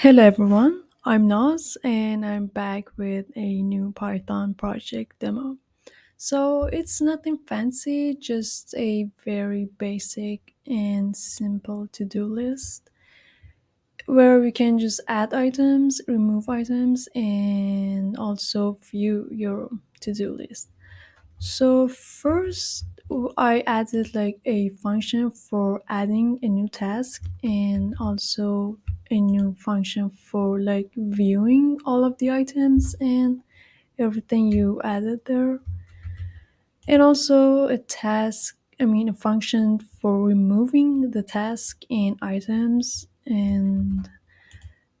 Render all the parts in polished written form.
Hello everyone, I'm Naz and I'm back with a new Python project demo. So it's nothing fancy, just a very basic and simple to-do list where we can just add items, remove items, and also view your to-do list. So first, I added like a function for adding a new task and also a new function for like viewing all of the items and everything you added there. And also a function for removing the task and items. And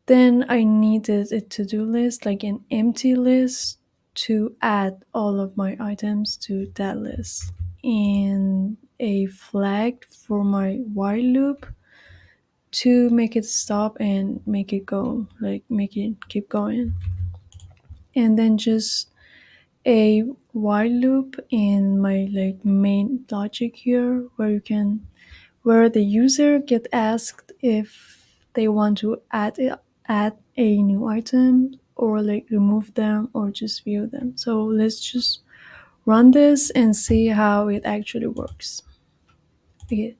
then I needed a to-do list, like an empty list, to add all of my items to that list. And a flag for my while loop to make it stop and make it go, like make it keep going. And then just a while loop in my like main logic here where the user get asked if they want to add a new item or like remove them or just view them. So let's just run this and see how it actually works. Okay,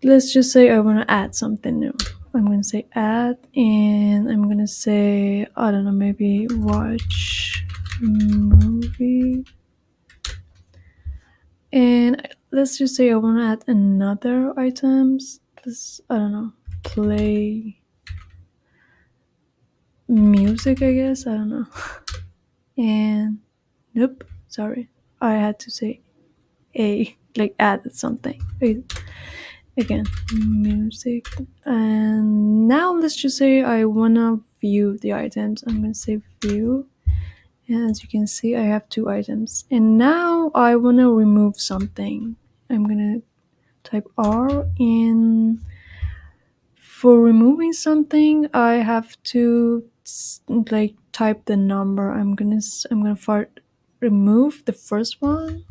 let's just say I want to add something new. I'm going to say add and I'm going to say, I don't know, maybe watch movie. And let's just say I want to add another items. I don't know, play music, I guess. I don't know. And nope, sorry. I had to say a, like added something. Again, music. And now let's just say I wanna view the items. I'm gonna say view. And as you can see, I have two items. And now I wanna remove something. I'm gonna type R and for removing something, I have to like type the number. I'm gonna remove the first one,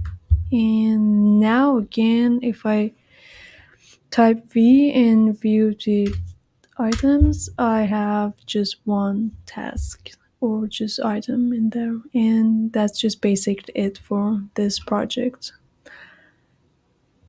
and now again, if I type V and view the items, I have just one task or just item in there, and that's just basically it for this project.